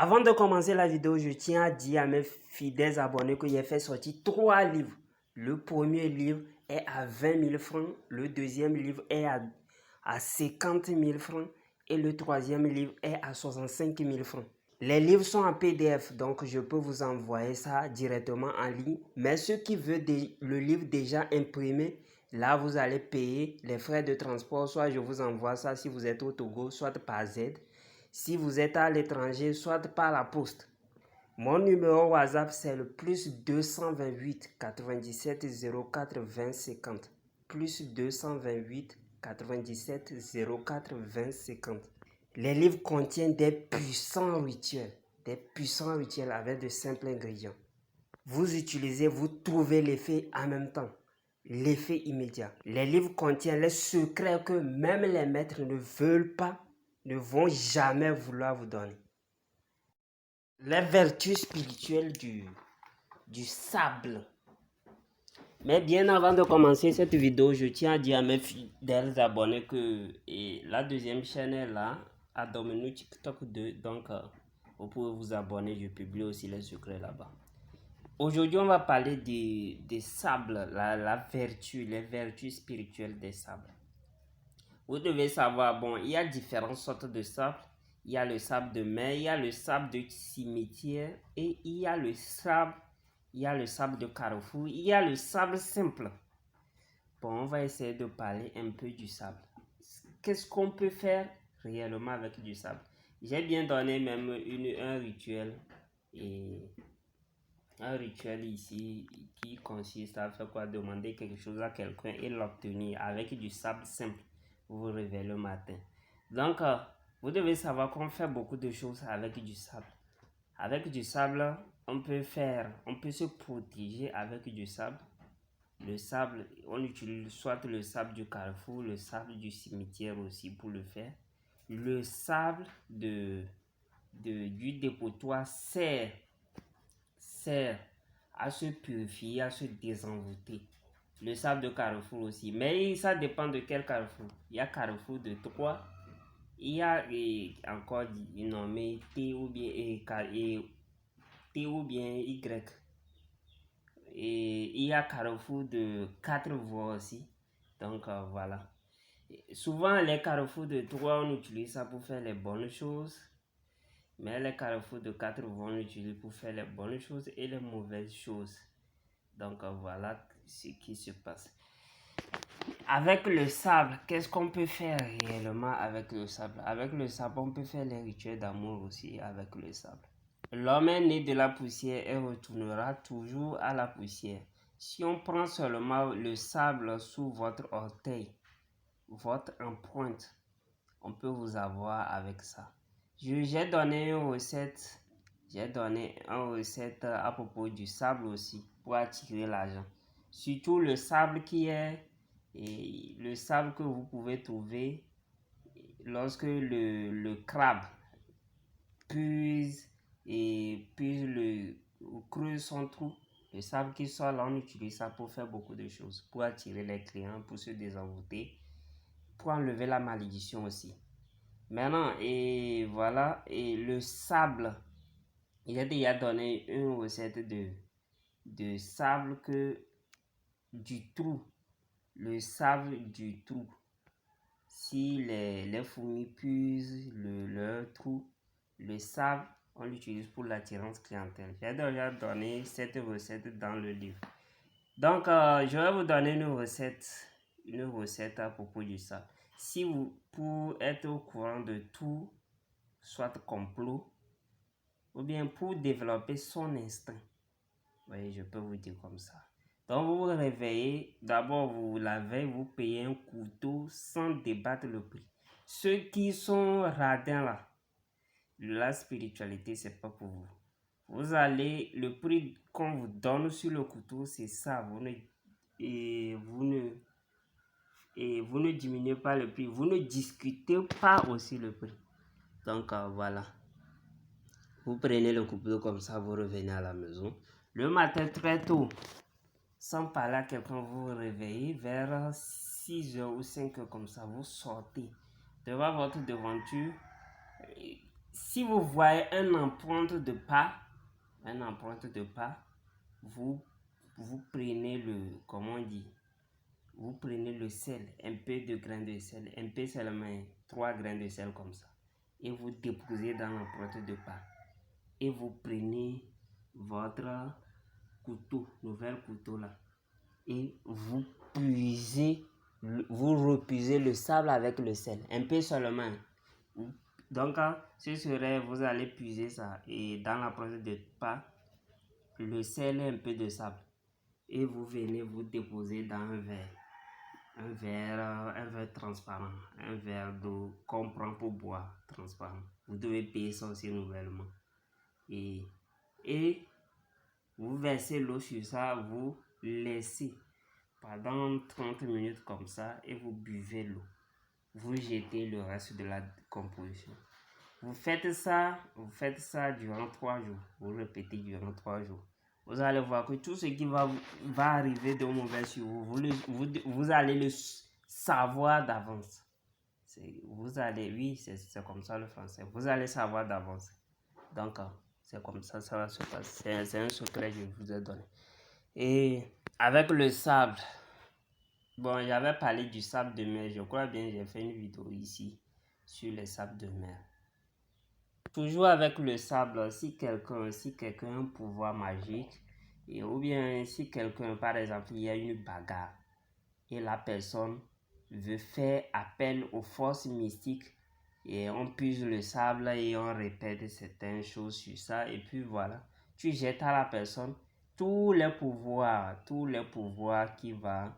Avant de commencer la vidéo, je tiens à dire à mes fidèles abonnés que j'ai fait sortir 3 livres. Le premier livre est à 20 000 francs, le deuxième livre est à 50 000 francs et le troisième livre est à 65 000 francs. Les livres sont en PDF, donc je peux vous envoyer ça directement en ligne. Mais ceux qui veulent le livre déjà imprimé, là vous allez payer les frais de transport. Soit je vous envoie ça si vous êtes au Togo, soit par Z. Si vous êtes à l'étranger, soit par la poste. Mon numéro WhatsApp, c'est le +228 97 04 20 50. +228 97 04 20 50. Les livres contiennent des puissants rituels avec de simples ingrédients. Vous utilisez, vous trouvez l'effet en même temps, l'effet immédiat. Les livres contiennent les secrets que même les maîtres ne veulent pas, ne vont jamais vouloir vous donner. Les vertus spirituelles du sable. Mais bien avant de commencer cette vidéo, je tiens à dire à mes fidèles abonnés que la deuxième chaîne est là, à Domino TikTok 2. Donc, vous pouvez vous abonner, je publie aussi les secrets là-bas. Aujourd'hui, on va parler des sables, la vertu, les vertus spirituelles des sables. Vous devez savoir, bon, il y a différentes sortes de sable. Il y a le sable de mer, il y a le sable de cimetière et il y a le sable de carrefour, il y a le sable simple. Bon, on va essayer de parler un peu du sable. Qu'est-ce qu'on peut faire réellement avec du sable? J'ai bien donné même un rituel ici qui consiste à faire quoi? Demander quelque chose à quelqu'un et l'obtenir avec du sable simple. Vous vous réveillez le matin. Donc, vous devez savoir qu'on fait beaucoup de choses avec du sable. Avec du sable, on peut se protéger avec du sable. Le sable, on utilise soit le sable du carrefour, le sable du cimetière aussi pour le faire. Le sable du dépotoir sert à se purifier, à se désenvoûter. Le sable de carrefour aussi. Mais ça dépend de quel carrefour. Il y a carrefour de 3. Il y a encore nommé T ou bien Y. Et il y a carrefour de 4 voies aussi. Donc voilà. Souvent les carrefours de 3, on utilise ça pour faire les bonnes choses. Mais les carrefours de 4 voies, on utilise pour faire les bonnes choses et les mauvaises choses. Donc voilà ce qui se passe. Avec le sable, qu'est-ce qu'on peut faire réellement avec le sable? Avec le sable, on peut faire les rituels d'amour aussi avec le sable. L'homme est né de la poussière et retournera toujours à la poussière. Si on prend seulement le sable sous votre orteil, votre empreinte, on peut vous avoir avec ça. J'ai donné une recette à propos du sable aussi pour attirer l'argent. Surtout le sable le sable que vous pouvez trouver lorsque le crabe creuse son trou. Le sable qui sort là, on utilise ça pour faire beaucoup de choses, pour attirer les clients, pour se désenvoûter, pour enlever la malédiction aussi. Maintenant, et voilà, et le sable, il a déjà donné une recette de sable du trou, le sable du trou. Si les fourmis puisent leur trou, le sable, on l'utilise pour l'attirance clientèle. J'ai déjà donné cette recette dans le livre. Donc, je vais vous donner une recette à propos du sable. Si vous, pour être au courant de tout, soit complot, ou bien pour développer son instinct, oui, je peux vous dire comme ça. Donc, vous vous réveillez, d'abord vous lavez, vous payez un couteau sans débattre le prix. Ceux qui sont radins là, la spiritualité, c'est pas pour vous. Vous allez, le prix qu'on vous donne sur le couteau, c'est ça. Vous ne diminuez pas le prix. Vous ne discutez pas aussi le prix. Donc, voilà. Vous prenez le couteau comme ça, vous revenez à la maison. Le matin très tôt, sans parler à quelqu'un, vous vous réveillez vers 6h ou 5h comme ça, vous sortez devant votre devanture. si vous voyez une empreinte de pas, vous prenez le, comment on dit, vous prenez le sel, un peu de grains de sel, un peu seulement 3 grains de sel comme ça, et vous déposez dans l'empreinte de pas. Et vous prenez votre couteau, nouvel couteau là, et vous puisez, vous repuisez le sable avec le sel, un peu seulement. Donc, ce serait, vous allez puiser ça et dans l'empreinte de pas, le sel et un peu de sable. Et vous venez vous déposer dans un verre. Un verre transparent, un verre d'eau qu'on prend pour boire, transparent. Vous devez payer ça aussi nouvellement. Et vous versez l'eau sur ça, vous laissez pendant 30 minutes comme ça et vous buvez l'eau. Vous jetez le reste de la composition. Vous faites ça durant 3 jours. Vous répétez durant 3 jours. Vous allez voir que tout ce qui va arriver de mauvais sur vous allez le savoir d'avance. Vous allez, oui, c'est comme ça le français. Vous allez savoir d'avance. Donc, c'est comme ça va se passer. C'est un secret que je vous ai donné. Et avec le sable, bon, j'avais parlé du sable de mer. Je crois bien j'ai fait une vidéo ici sur les sables de mer. Toujours avec le sable, si quelqu'un a un pouvoir magique, ou bien si quelqu'un, par exemple, il y a une bagarre et la personne veut faire appel aux forces mystiques, et on puise le sable et on répète certaines choses sur ça, et puis voilà, tu jettes à la personne tous les pouvoirs qu'il va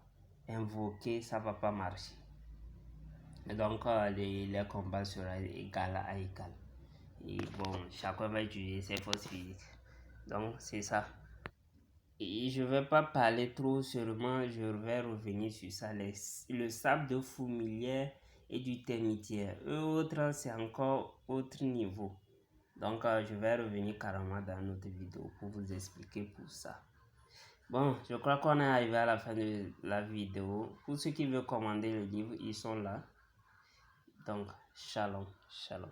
invoquer, ça va pas marcher. Et donc les combats seront égal à égal. Et bon, chacun va utiliser ses forces physiques. Donc, c'est ça. Et je ne vais pas parler trop seulement, je vais revenir sur ça. Le sable de fourmilière et du termitière. Eux autres, c'est encore autre niveau. Donc, je vais revenir carrément dans notre vidéo pour vous expliquer pour ça. Bon, je crois qu'on est arrivé à la fin de la vidéo. Pour ceux qui veulent commander le livre, ils sont là. Donc, shalom, shalom.